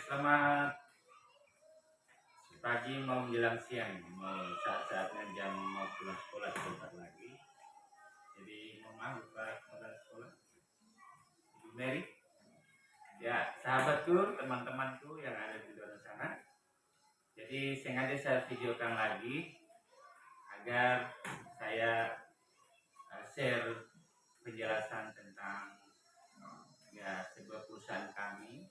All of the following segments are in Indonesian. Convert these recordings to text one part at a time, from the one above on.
Selamat pagi mau menjelang siang, mau saat-saatnya jam mau pulang sekolah sebentar lagi. Jadi mau buka modal sekolah. Ibu Mary, ya sahabatku, teman-temanku yang ada di luar sana. Jadi sengaja saya videokan lagi agar saya share penjelasan tentang ya sebuah perusahaan kami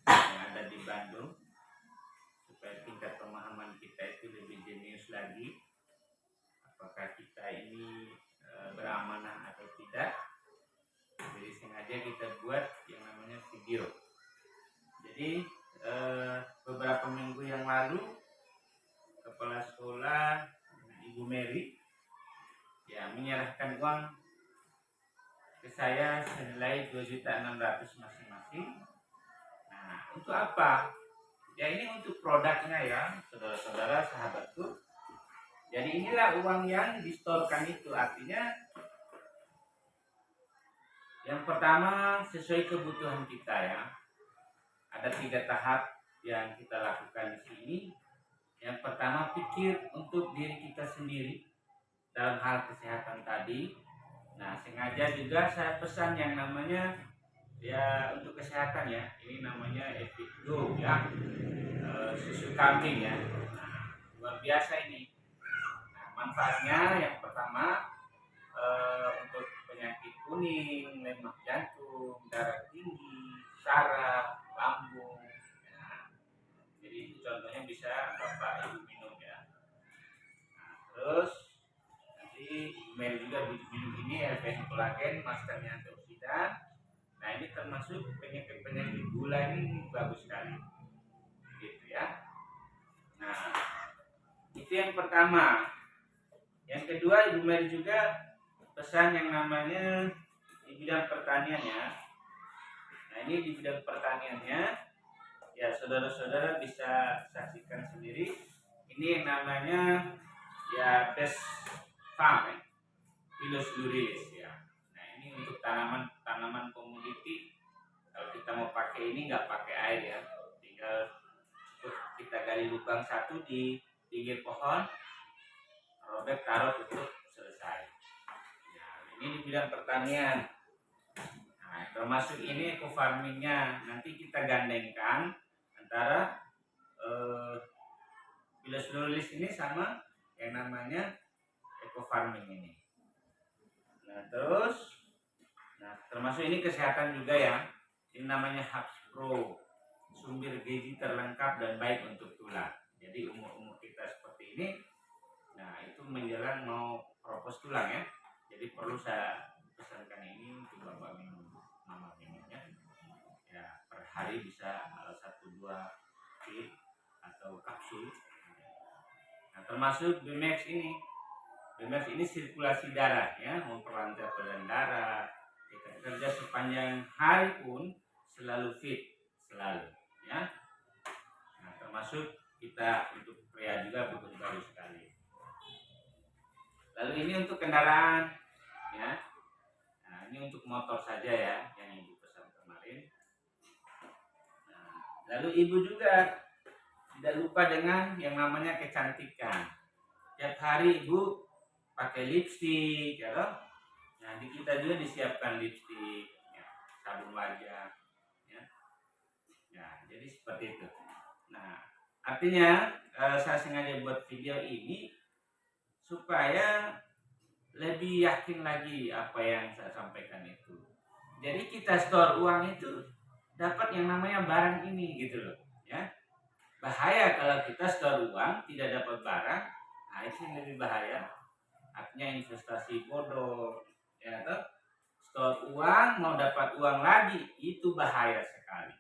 yang ada di Bandung, supaya tingkat pemahaman kita itu lebih jenius lagi, apakah kita ini beramanah atau tidak. Jadi sengaja kita buat yang namanya video. Jadi beberapa minggu yang lalu kepala sekolah Ibu Mary ya menyerahkan uang ke saya senilai 2.600.000 masing-masing. Nah, untuk apa? Ya ini untuk produknya ya, saudara-saudara, sahabatku. Jadi inilah uang yang distorkan itu, artinya yang pertama sesuai kebutuhan kita ya. Ada 3 tahap yang kita lakukan di sini. Yang pertama, pikir untuk diri kita sendiri dalam hal kesehatan tadi. Nah, sengaja juga saya pesan yang namanya ya untuk kesehatan ya. Ini namanya Epic-Go ya, susu kambing ya. Nah, luar biasa ini. Nah, manfaatnya yang pertama untuk penyakit kuning, lemak jantung, darah tinggi, saraf, lambung. Nah, jadi itu contohnya bisa Bapak Ibu minum ya. Nah, terus nanti email juga minum ini LPN kolagen, masternya antioksidan. Nah, ini termasuk penyakit-penyakit gula ini bagus sekali. Gitu ya. Nah, itu yang pertama. Yang kedua, Ibu Mary juga pesan yang namanya di bidang pertanian ya. Nah, ini di bidang pertaniannya ya, saudara-saudara bisa saksikan sendiri. Ini yang namanya ya best farm ya, Pilus Lurilis ya. Nah, ini untuk tanaman komoditi. Kalau kita mau pakai ini nggak pakai air ya, tinggal kita gali lubang satu di pinggir pohon, robek, taruh, tutup, selesai. Nah, ini di bidang pertanian. Nah, termasuk ini eco farmingnya. Nanti kita gandengkan antara Pilus Lurilis ini sama yang namanya eco farming ini. Nah, termasuk ini kesehatan juga ya. Ini namanya Hubs Pro, sumber gizi terlengkap dan baik untuk tulang. Jadi umur kita seperti ini, nah itu menjelang mau propos tulang ya. Jadi perlu saya pesankan ini untuk Bapak minum, Mama minumnya. Ya, per hari bisa 1-2 pil atau kapsul. Nah, termasuk BMAX ini. BMAX ini sirkulasi darah ya, memperlancar peredaran darah. Kita kerja sepanjang hari pun selalu fit, selalu ya. Nah, termasuk kita untuk pria juga bagus sekali. Lalu ini untuk kendaraan ya. Nah, ini untuk motor saja ya yang Ibu pesan kemarin. Nah, lalu Ibu juga tidak lupa dengan yang namanya kecantikan. Tiap hari Ibu pakai lipstik ya loh. Nah, di kita juga disiapkan lipstik ya, sabun wajah ya. Ya, jadi seperti itu. Nah, artinya saya sengaja buat video ini supaya lebih yakin lagi apa yang saya sampaikan itu. Jadi kita store uang itu dapat yang namanya barang ini gitu loh ya. Bahaya kalau kita store uang tidak dapat barang. Nah, itu yang lebih bahaya. Artinya investasi bodoh ya toh. Store uang mau dapat uang lagi, itu bahaya sekali.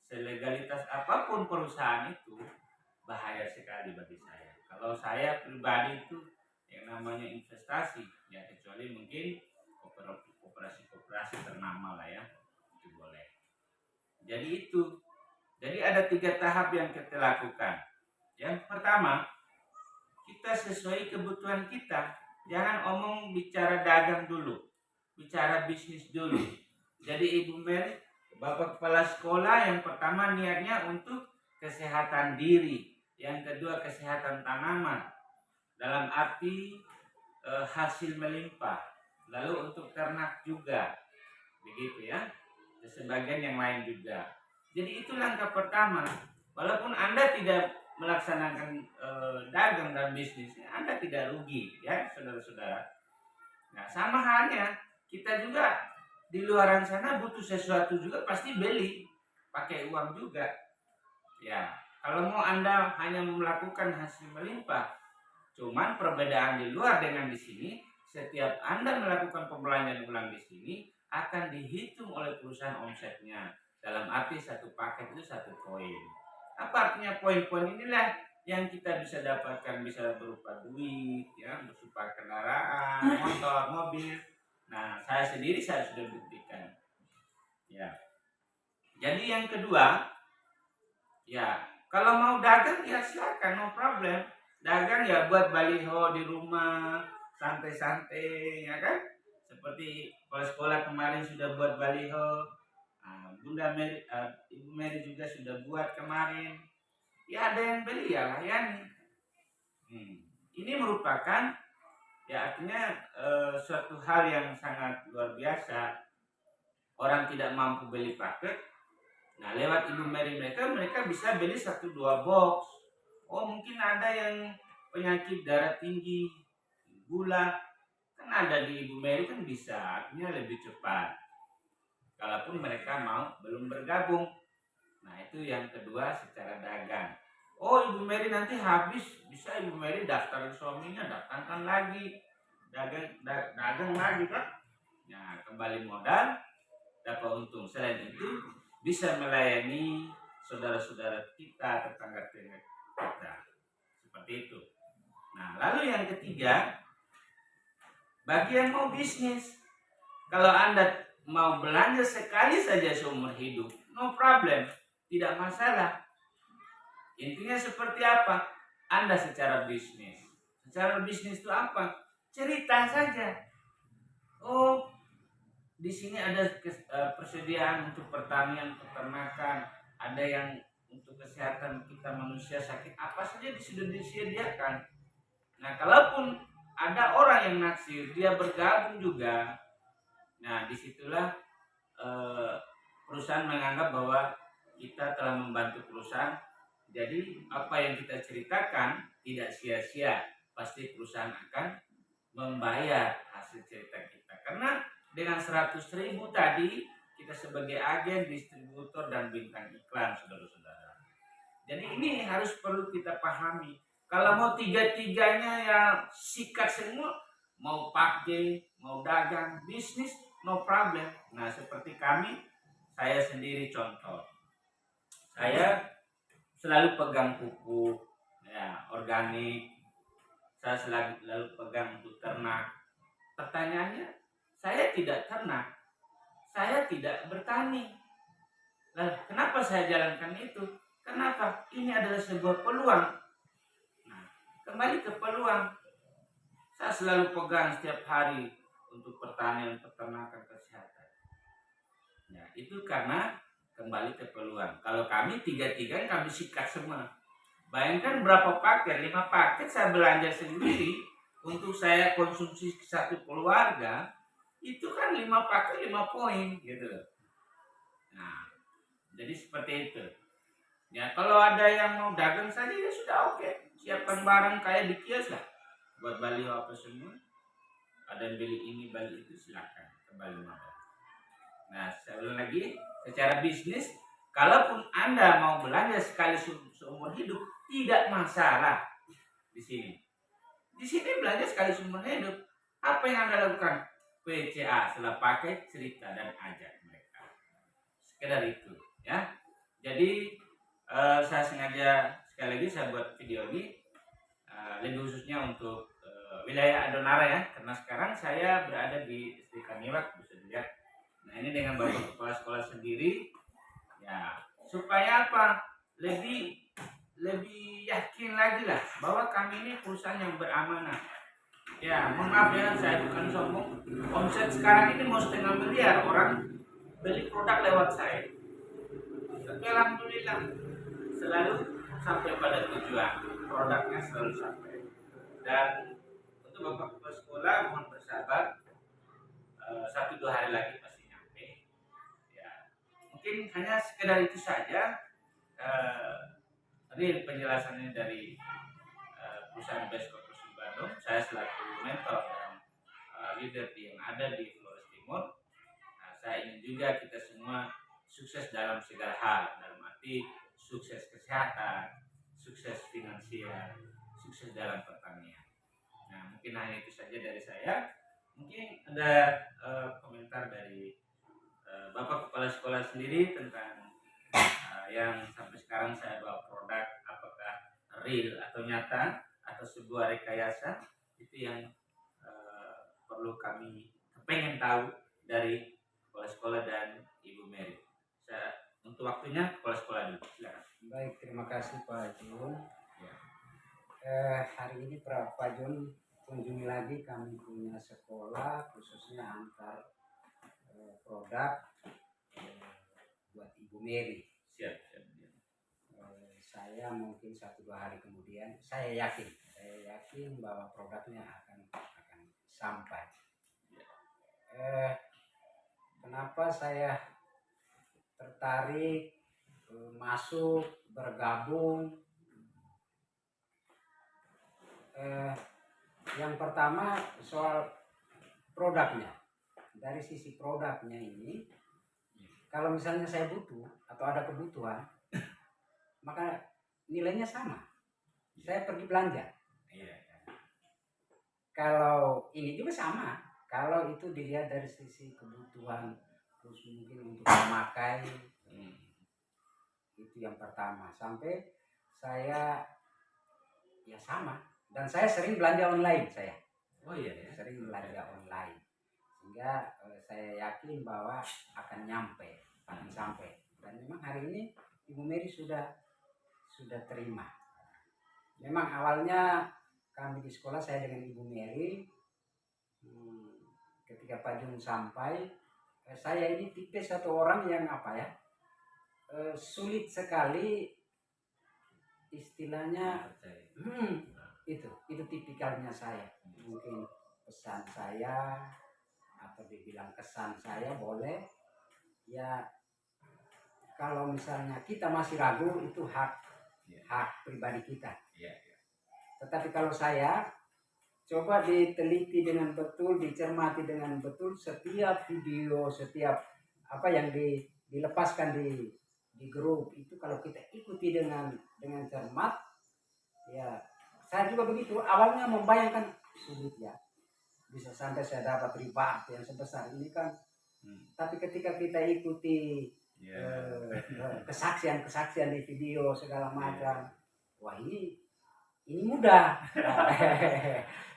Selegalitas apapun perusahaan itu bahaya sekali bagi saya. Kalau saya pribadi itu yang namanya investasi ya, kecuali mungkin koperasi ternama lah ya, itu boleh. Jadi ada 3 tahap yang kita lakukan. Yang pertama, kita sesuai kebutuhan kita. Jangan bicara dagang dulu, bicara bisnis dulu. Jadi Ibu Mary Bapak kepala sekolah yang pertama niatnya untuk kesehatan diri, yang kedua kesehatan tanaman dalam arti hasil melimpah, lalu untuk ternak juga, begitu ya, sebagian yang lain juga. Jadi itu langkah pertama. Walaupun Anda tidak melaksanakan dagang dan bisnis, Anda tidak rugi ya saudara-saudara. Nah sama halnya kita juga di luaran sana butuh sesuatu juga pasti beli pakai uang juga. Ya kalau mau Anda hanya melakukan hasil melimpah, cuman perbedaan di luar dengan di sini, setiap Anda melakukan pembelanjaan ulang di sini akan dihitung oleh perusahaan omsetnya. Dalam arti satu paket itu satu poin. Apa artinya poin-poin inilah yang kita bisa dapatkan, bisa berupa duit, ya, berupa kendaraan, motor, mobil. Nah, saya sendiri saya sudah buktikan. Ya. Jadi yang kedua, ya, kalau mau dagang ya silakan, no problem. Dagang ya buat baliho di rumah, santai-santai, ya kan? Seperti sekolah kemarin sudah buat baliho, Bunda Mary, Ibu Mary juga sudah buat kemarin. Ya ada yang beli ya layani. Ini merupakan ya artinya suatu hal yang sangat luar biasa. Orang tidak mampu beli paket, nah lewat Ibu Mary mereka bisa beli 1-2 box. Oh mungkin ada yang penyakit darah tinggi, gula, kan ada di Ibu Mary kan bisa, artinya lebih cepat. Kalaupun mereka belum bergabung. Nah itu yang kedua secara dagang. Oh Ibu Mary nanti habis, bisa Ibu Mary daftar suaminya, daftarkan lagi, dagang lagi kan. Nah kembali modal, dapat untung. Selain itu bisa melayani saudara-saudara kita, tetangga-tetangga kita. Seperti itu. Nah lalu yang ketiga, bagi yang mau bisnis, kalau Anda mau belanja sekali saja seumur hidup, no problem, tidak masalah. Intinya seperti apa? Anda secara bisnis. Secara bisnis itu apa? Cerita saja. Oh, di sini ada persediaan untuk pertanian, peternakan, ada yang untuk kesehatan kita manusia sakit, apa saja sudah disediakan. Nah, kalaupun ada orang yang naksir, dia bergabung juga. Nah, disitulah perusahaan menganggap bahwa kita telah membantu perusahaan. Jadi apa yang kita ceritakan tidak sia-sia, pasti perusahaan akan membayar hasil cerita kita. Karena dengan 100.000 tadi kita sebagai agen, distributor dan bintang iklan, saudara-saudara. Jadi ini harus perlu kita pahami. Kalau mau tiga-tiganya ya sikat semua, mau pakai, mau dagang, bisnis, no problem. Nah seperti kami, saya sendiri contoh. Saya selalu pegang pupuk, ya organik. Saya selalu pegang untuk ternak. Pertanyaannya, saya tidak ternak, saya tidak bertani. Nah, kenapa saya jalankan itu? Kenapa? Ini adalah sebuah peluang. Nah, kembali ke peluang. Saya selalu pegang setiap hari untuk pertanian, peternakan, kesehatan. Ya, itu karena kembali ke peluang. Kalau kami tiga-tiga kami sikat semua. Bayangkan berapa paket, 5 paket saya belanja sendiri untuk saya konsumsi satu keluarga, itu kan 5 paket 5 poin gitu. Nah, jadi seperti itu. Ya kalau ada yang mau dagang saja ya sudah oke. Siapkan barang kayak di kios lah. Buat baliho apa semua. Ada yang beli ini, beli itu, silakan kembali modal. Nah, saya ulang lagi, secara bisnis, kalaupun Anda mau belanja sekali seumur hidup, tidak masalah di sini. Di sini belanja sekali seumur hidup. Apa yang Anda lakukan? PCA, setelah pakai, cerita dan ajak mereka. Sekedar itu, ya. Jadi saya sengaja sekali lagi saya buat video ini lebih khususnya untuk wilayah Adonara ya, karena sekarang saya berada di SD Kaniwak, bisa dilihat. Nah ini dengan bapak kepala sekolah sendiri, ya supaya apa? Lebih yakin lagi lah bahwa kami ini perusahaan yang beramanah. Ya mohon maaf ya, saya bukan sombong. Omset sekarang ini mau 500 miliar, orang beli produk lewat saya. Tapi alhamdulillah selalu sampai pada tujuan, produknya selalu sampai. Dan untuk bapak kepala sekolah mohon bersabar, 1-2 hari lagi pasti nyampe. Ya, mungkin hanya sekedar itu saja. Tadi penjelasannya dari perusahaan Best Corporation Bandung. Saya selaku mentor dan leader yang ada di Flores Timur. Nah, saya ingin juga kita semua sukses dalam segala hal, dalam arti sukses kesehatan, sukses finansial, sukses dalam pertanian. Nah, mungkin hanya itu saja dari saya. Mungkin ada komentar dari Bapak Kepala Sekolah sendiri tentang yang sampai sekarang saya bawa produk, apakah real atau nyata atau sebuah rekayasa, itu yang perlu kami pengen tahu dari Kepala Sekolah dan Ibu Mary. Untuk waktunya Kepala Sekolah dulu, silakan. Baik, terima kasih Pak Jun. Ya. Hari ini Pak Jun kunjungi lagi kami punya sekolah, khususnya antar produk buat Ibu Mary. Siap. Saya mungkin 1-2 hari kemudian, saya yakin bahwa produknya akan sampai. Kenapa saya tertarik masuk bergabung? Yang pertama soal produknya. Dari sisi produknya ini, kalau misalnya saya butuh atau ada kebutuhan, maka nilainya sama. Saya pergi belanja. Kalau ini juga sama. Kalau itu dilihat dari sisi kebutuhan, terus mungkin untuk memakai, itu yang pertama. Sampai saya ya sama. Dan saya sering belanja online saya. Sering belanja online. Sehingga saya yakin bahwa akan sampai. Dan memang hari ini Ibu Mary sudah terima. Memang awalnya kami di sekolah, saya dengan Ibu Mary, ketika Pak Jun sampai, saya ini tipe satu orang yang sulit sekali istilahnya, itu tipikalnya saya. Mungkin pesan saya atau dibilang kesan saya boleh ya. Kalau misalnya kita masih ragu, itu hak pribadi kita. Tetapi kalau saya coba diteliti dengan betul, dicermati dengan betul setiap video, setiap apa yang dilepaskan di grup itu, kalau kita ikuti dengan cermat, ya saya juga begitu. Awalnya membayangkan sulit ya, bisa sampai saya dapat riba yang sebesar ini kan. Tapi ketika kita ikuti kesaksian di video segala macam, wah ini mudah.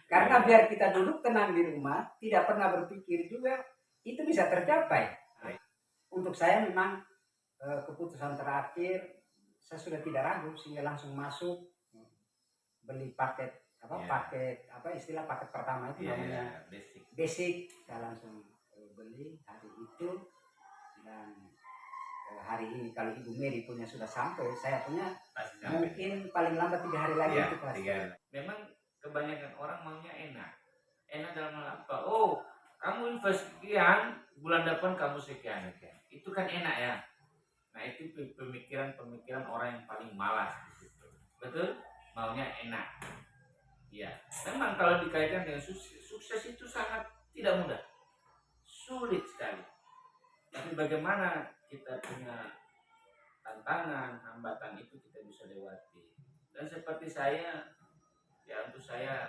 Karena biar kita duduk tenang di rumah, tidak pernah berpikir juga, itu bisa tercapai. Untuk saya memang keputusan terakhir, saya sudah tidak ragu, sehingga langsung masuk beli paket pertama itu namanya basic. Saya langsung beli hari itu. Dan hari ini kalau Ibu Mary punya sudah sampai, saya punya mungkin paling lambat 3 hari lagi itu pasti. Memang kebanyakan orang maunya enak dalam hal apa? Oh, kamu invest sekian, bulan depan kamu sekian. Itu kan enak ya. Nah, itu pemikiran orang yang paling malas di situ. Betul? Maunya enak. Ya, memang kalau dikaitkan dengan sukses itu sangat tidak mudah. Sulit sekali. Tapi bagaimana kita punya tantangan, hambatan itu kita bisa lewati. Dan seperti saya, ya untuk saya,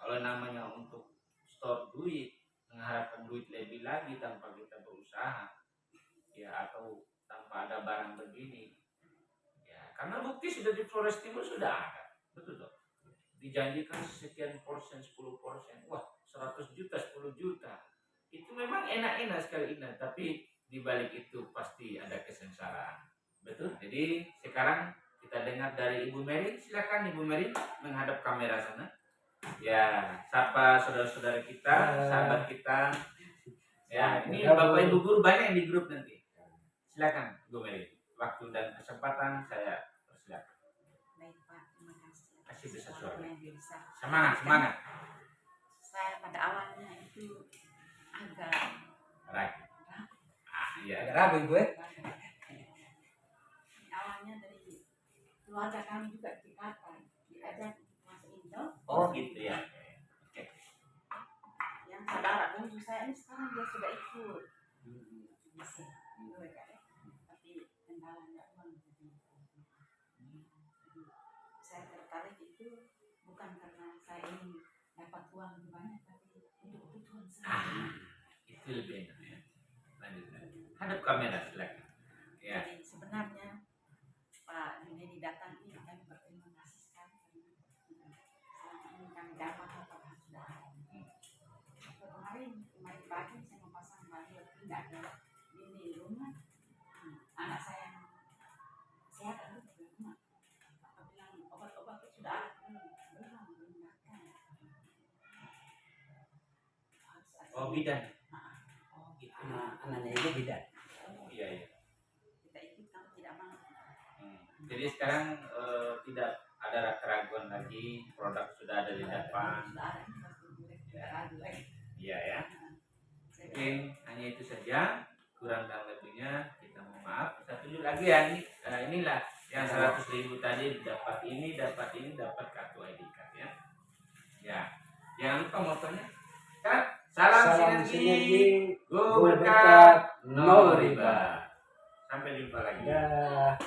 kalau namanya untuk store duit, mengharapkan duit lebih lagi tanpa kita berusaha, ya atau tanpa ada barang begini, ya karena bukti sudah di Flores Timur sudah ada, betul dong. Dijanjikan sekian persen, 10%, wah 100 juta, 10 juta. Itu memang enak-enak sekali indah, tapi di balik itu pasti ada kesengsaraan. Betul? Jadi sekarang kita dengar dari Ibu Mary. Silakan Ibu Mary menghadap kamera sana. Ya, sapa saudara-saudara kita, sahabat kita. Ya, ini bergabung. Bapak Ibu guru banyak yang di grup nanti. Silakan, Bu Meli. Waktu dan kesempatan saya persilakan. Baik Pak, terima kasih. Kasih besar suara. Yang bisa. Semangat, semangat. Saya pada awalnya itu agak Right. Iya. Agak ragu ibu ya. awalnya dari keluarga kami juga dikatakan diajak masuk Indo. Oh gitu ya. Oke. Yang saudara bungsu saya ini sekarang dia sudah ikut bisa, tapi kendalanya uang. Jadi saya tertarik itu bukan karena saya ingin dapat uang lebih banyak, tapi untuk kebutuhan saya. Itu lebih enak ya. Lanjut. Hadap kamera silakan. Ya. Jadi sebenarnya Pak Junedi datang ini kami berterima kasih sekali karena selama ini kami dapat apa sudah ada. Kemarin pagi saya memasang baliho pindah ke dinding rumah. Anak saya yang sehat itu ke rumah. Bapak bilang obat-obat itu sudah ada belum makan. Oh bidan. Oh gitu. Anaknya ibu bidan. Oh iya iya. Kita ikut kalau tidak mau. Jadi sekarang tidak ada keraguan lagi, produk sudah ada di depan. Sudah ada infrastruktur tidak ragu lagi. Iya ya. Mungkin hanya itu saja, kurang dan lebihnya kita mohon maaf. Saya tunjuk lagi ya, inilah yang 100.000 tadi dapat ini, dapat kartu ID card ya. Ya, jangan lupa motonya. Kan? Salam sinergi, go berkat, no riba. Sampai jumpa lagi. Ya.